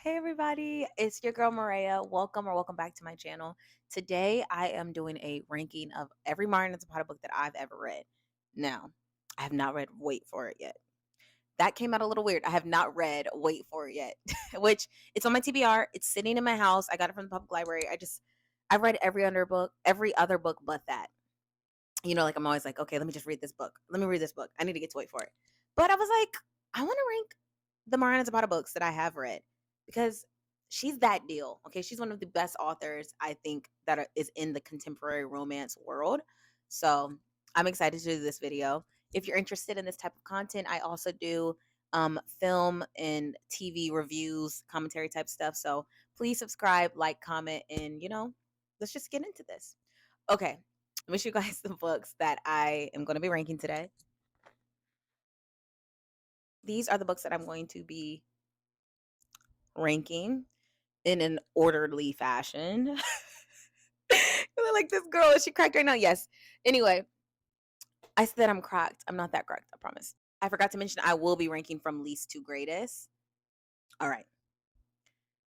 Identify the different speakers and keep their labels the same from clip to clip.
Speaker 1: Hey everybody, it's your girl Maria. Welcome back to my channel. Today I am doing a ranking of every Mariana Zapata book that I've ever read. Now, I have not read Wait for It yet. That came out a little weird. I have not read Wait for It yet, which it's on my TBR. It's sitting in my house. I got it from the public library. I've read every other book but that. Like I'm always like, okay, let me just read this book. Let me read this book. I need to get to Wait for It. But I was like, I want to rank the Mariana Zapata books that I have read because she's that deal. Okay, she's one of the best authors I think is in the contemporary romance world. So I'm excited to do this video. If you're interested in this type of content, I also do film and TV reviews, commentary type stuff. So please subscribe, like, comment, and let's just get into this. Okay, let me show you guys the books that I am going to be ranking today. These are the books that I'm going to be ranking in an orderly fashion. Like this girl, is she cracked right now? Yes. Anyway, I said I'm cracked. I'm not that cracked, I promise. I forgot to mention I will be ranking from least to greatest. All right.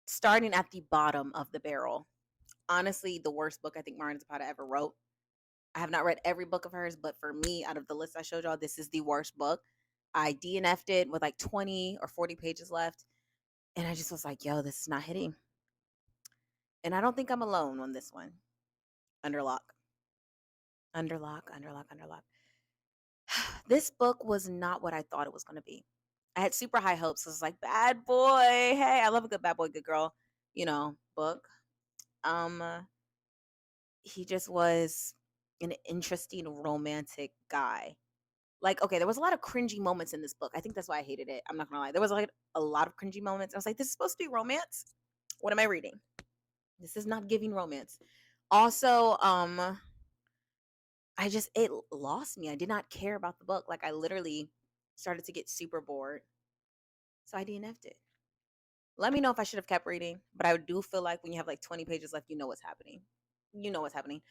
Speaker 1: Starting at the bottom of the barrel. Honestly, the worst book I think Mariana Zapata ever wrote. I have not read every book of hers, but for me, out of the list I showed y'all, this is the worst book. I DNF'd it with like 20 or 40 pages left. And I just was like, yo, this is not hitting. And I don't think I'm alone on this one. Underlock. Underlock. This book was not what I thought it was going to be. I had super high hopes. I was like, bad boy. Hey, I love a good bad boy, good girl, book. Um, he just was an interesting romantic guy. Like, okay, there was a lot of cringy moments in this book. I think that's why I hated it. I'm not gonna lie. There was like a lot of cringy moments. I was like, this is supposed to be romance. What am I reading? This is not giving romance. Also, it lost me. I did not care about the book. Like I literally started to get super bored. So I DNF'd it. Let me know if I should have kept reading, but I do feel like when you have like 20 pages left, you know what's happening. You know what's happening.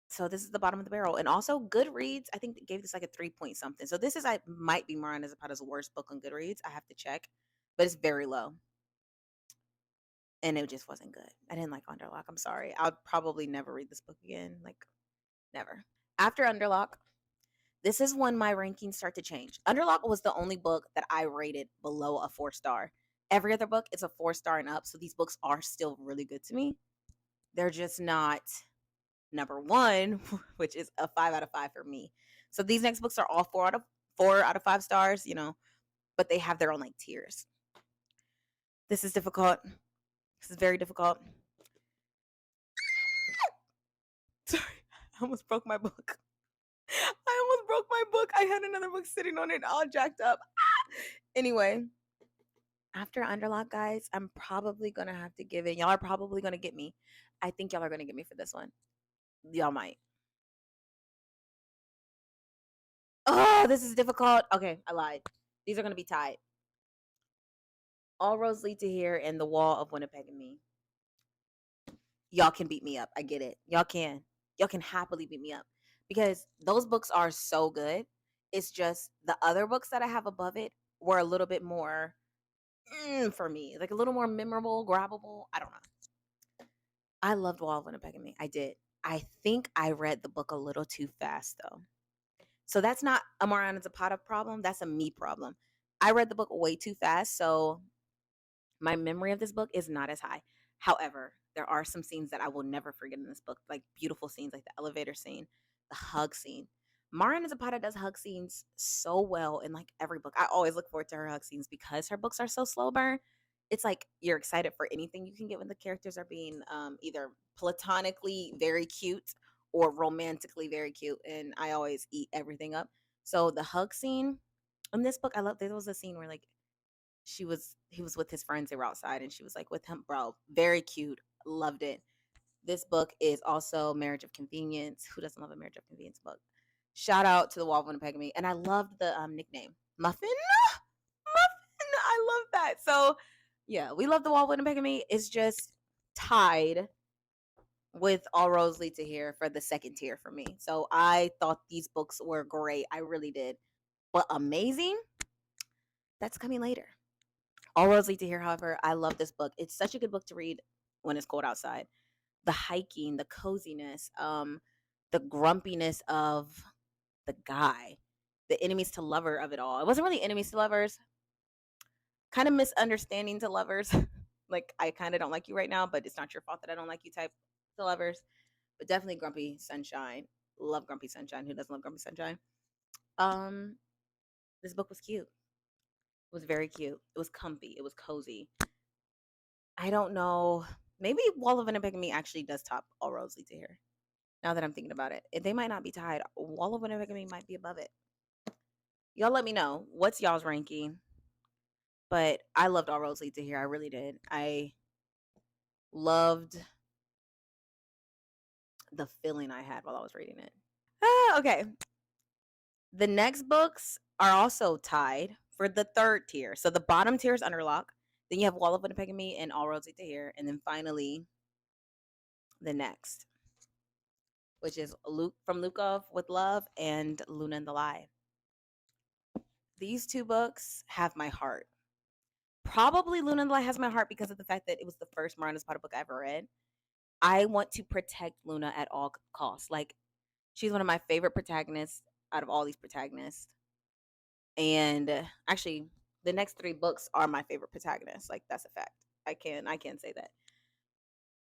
Speaker 1: So this is the bottom of the barrel. And also Goodreads, I think they gave this like a 3 point something. So this is I might be Mariana Zapata's worst book on Goodreads. I have to check, but it's very low. And it just wasn't good. I didn't like Underlock. I'm sorry. I'll probably never read this book again. Like never. After Underlock, this is when my rankings start to change. Underlock was the only book that I rated below a 4-star. Every other book is a 4-star and up. So these books are still really good to me. They're just not number one, which is a 5 out of 5 for me. So these next books are all 4 out of 5 stars, but they have their own like tiers. This is difficult. This is very difficult. Sorry, I almost broke my book. I had another book sitting on it all jacked up. Anyway, after Underlock, guys, I'm probably going to have to give it. Y'all are probably going to get me. I think y'all are going to get me for this one. Y'all might. Oh, this is difficult. Okay, I lied. These are going to be tied. All roads lead to here and the wall of Winnipeg and me. Y'all can beat me up. I get it. Y'all can. Y'all can happily beat me up because those books are so good. It's just the other books that I have above it were a little bit more for me, like a little more memorable, grabbable. I don't know. I loved Wall of Winnipeg and Me. I did. I think I read the book a little too fast though. So that's not a Mariana Zapata problem. That's a me problem. I read the book way too fast. So my memory of this book is not as high. However, there are some scenes that I will never forget in this book, like beautiful scenes, like the elevator scene, the hug scene. Mariana Zapata does hug scenes so well in like every book. I always look forward to her hug scenes because her books are so slow burn. It's like you're excited for anything you can get when the characters are being either platonically very cute or romantically very cute. And I always eat everything up. So the hug scene in this book, I love. There was a scene where like he was with his friends, they were outside and she was like with him, bro, very cute, loved it. This book is also Marriage of Convenience. Who doesn't love a Marriage of Convenience book? Shout out to the Wall of Winnipeg Me. And I loved the nickname Muffin. I love that. So yeah, we love the Wall of Winnipeg Me. It's just tied with All Roads Lead to Here for the second tier for me. So I thought these books were great. I really did. But amazing, that's coming later. All Roads Lead to Here, however, I love this book. It's such a good book to read when it's cold outside. The hiking, the coziness, the grumpiness of the guy, the enemies to lover of it all. It wasn't really enemies to lovers, kind of misunderstanding to lovers. Like, I kind of don't like you right now, but it's not your fault that I don't like you type to lovers. But definitely Grumpy Sunshine. Love Grumpy Sunshine. Who doesn't love Grumpy Sunshine? Um, this book was cute. It was very cute. It was comfy. It was cozy. I don't know. Maybe Wall of Winnipeg and Me actually does top All Roads Lead to Here. Now that I'm thinking about it, they might not be tied. Wall of Winnipeg and Me might be above it. Y'all let me know what's y'all's ranking. But I loved All Roads Lead to Here. I really did. I loved the feeling I had while I was reading it. Okay. The next books are also tied for the third tier. So the bottom tier is Underlock. Then you have Wall of Winnipeg and Me and All Roads Lead to Here. And then finally, the next, which is From Lukov with Love and Luna and the Lie. These two books have my heart. Probably Luna and the Lie has my heart because of the fact that it was the first Mariana Zapata book I ever read. I want to protect Luna at all costs. Like, she's one of my favorite protagonists out of all these protagonists. And actually, the next three books are my favorite protagonists. Like, that's a fact. I can say that.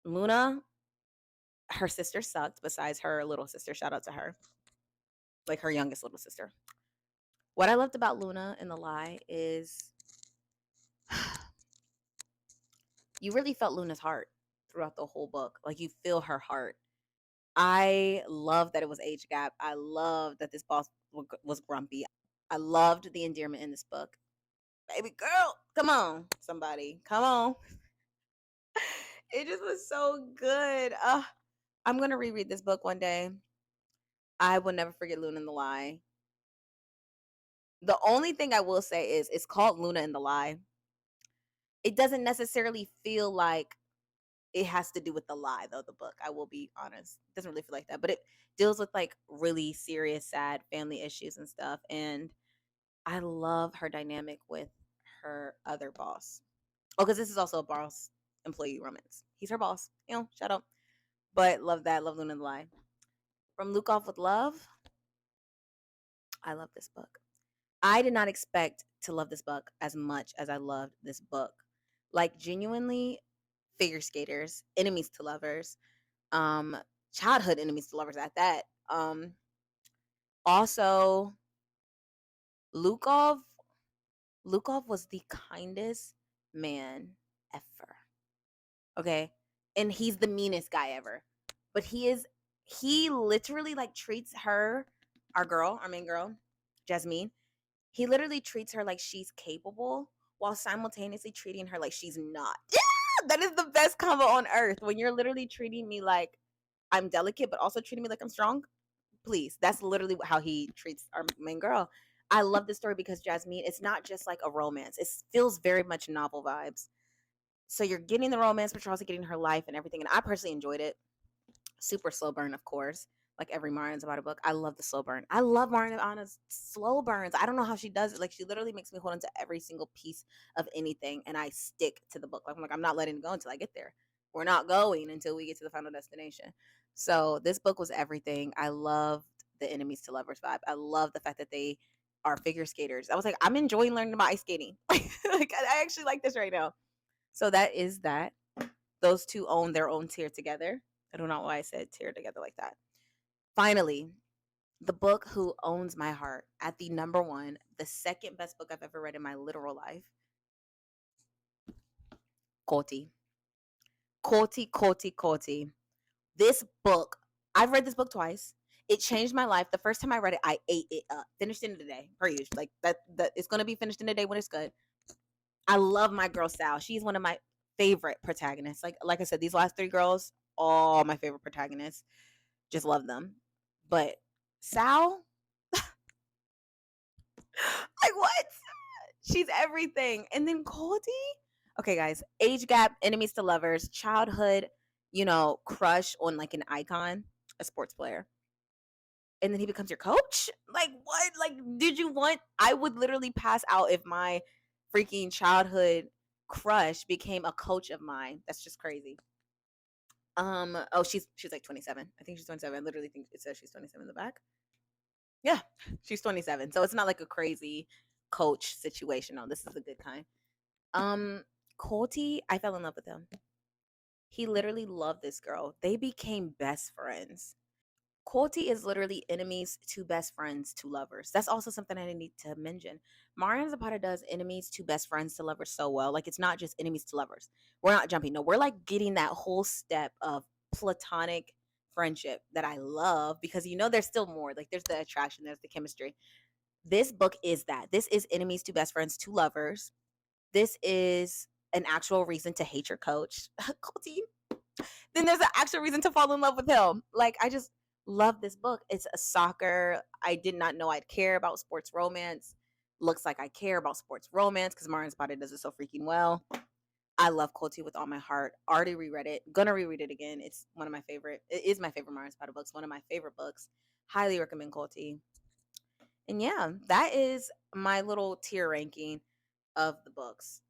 Speaker 1: Luna, her sister sucked, besides her little sister. Shout out to her. Like, her youngest little sister. What I loved about Luna and the Lie is you really felt Luna's heart throughout the whole book. Like, you feel her heart. I love that it was age gap. I love that this boss was grumpy. I loved the endearment in this book. Baby girl, come on, somebody, come on. It just was so good. I'm gonna reread this book one day. I will never forget Luna and the Lie. The only thing I will say is it's called Luna and the Lie. It doesn't necessarily feel like it has to do with the lie, though, the book. I will be honest. It doesn't really feel like that. But it deals with like really serious, sad family issues and stuff. And I love her dynamic with her other boss. Oh, because this is also a boss employee romance. He's her boss. Shout out. But love that. Love Luna and the Lie. From Luke Off with Love. I love this book. I did not expect to love this book as much as I loved this book. Like, genuinely, figure skaters, enemies to lovers, childhood enemies to lovers at that. Also, Lukov was the kindest man ever. Okay? And he's the meanest guy ever. But he literally like treats her, our main girl, Jasmine, he literally treats her like she's capable while simultaneously treating her like she's not. Yeah, that is the best combo on earth. When you're literally treating me like I'm delicate, but also treating me like I'm strong. Please, that's literally how he treats our main girl. I love this story because Jasmine, it's not just like a romance. It feels very much novel vibes. So you're getting the romance, but you're also getting her life and everything. And I personally enjoyed it. Super slow burn, of course. Like every Mariana's about a book. I love the slow burn. I love Mariana's slow burns. I don't know how she does it. Like, she literally makes me hold on to every single piece of anything, and I stick to the book. Like, I'm not letting it go until I get there. We're not going until we get to the final destination. So this book was everything. I loved the enemies to lovers vibe. I love the fact that they are figure skaters. I was like, I'm enjoying learning about ice skating. Like, I actually like this right now. So that is that. Those two own their own tier together. I don't know why I said tier together like that. Finally, the book who owns my heart at the number one, the second best book I've ever read in my literal life. Koti. This book, I've read this book twice. It changed my life. The first time I read it, I ate it up. Finished it in a day, per usual. Like that it's gonna be finished in a day when it's good. I love my girl Sal. She's one of my favorite protagonists. Like I said, these last three girls, all my favorite protagonists. Just love them. But Sal, like, what? She's everything. And then Cody. Okay, guys. Age gap, enemies to lovers, childhood, crush on like an icon, a sports player. And then he becomes your coach? Like, what? Like, did you want? I would literally pass out if my freaking childhood crush became a coach of mine. That's just crazy. Oh, she's like 27. I think she's 27. I literally think it says she's 27 in the back. Yeah, she's 27. So it's not like a crazy coach situation. No, this is a good kind. Um, Colty, I fell in love with him. He literally loved this girl. They became best friends. Colty is literally enemies to best friends to lovers. That's also something I need to mention. Mariana Zapata does enemies to best friends to lovers so well. Like, it's not just enemies to lovers. We're not jumping. No, we're like getting that whole step of platonic friendship that I love, because there's still more. Like, there's the attraction, there's the chemistry. This book is that. This is enemies to best friends to lovers. This is an actual reason to hate your coach. Colty, then there's an actual reason to fall in love with him. Like, I just love this book. It's a soccer. I did not know I'd care about sports romance. Looks like I care about sports romance because Marion Spotted does it so freaking well. I love Colty with all my heart. Already reread it. Gonna reread it again. It's one of my favorite. It is my favorite Marion Spotted books. One of my favorite books. Highly recommend Colty. And yeah, that is my little tier ranking of the books.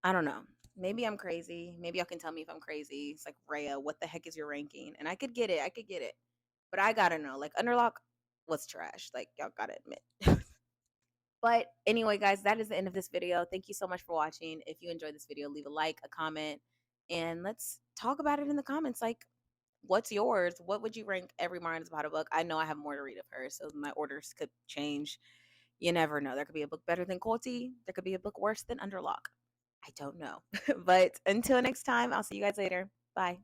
Speaker 1: I don't know. Maybe I'm crazy. Maybe y'all can tell me if I'm crazy. It's like, Rhea, what the heck is your ranking? And I could get it. I could get it. But I gotta know. Like, Underlock was trash. Like, y'all gotta admit. But anyway, guys, that is the end of this video. Thank you so much for watching. If you enjoyed this video, leave a like, a comment, and let's talk about it in the comments. Like, what's yours? What would you rank every Mariana Zapata book? I know I have more to read of her, so my orders could change. You never know. There could be a book better than Colty. There could be a book worse than Underlock. I don't know. But until next time, I'll see you guys later. Bye.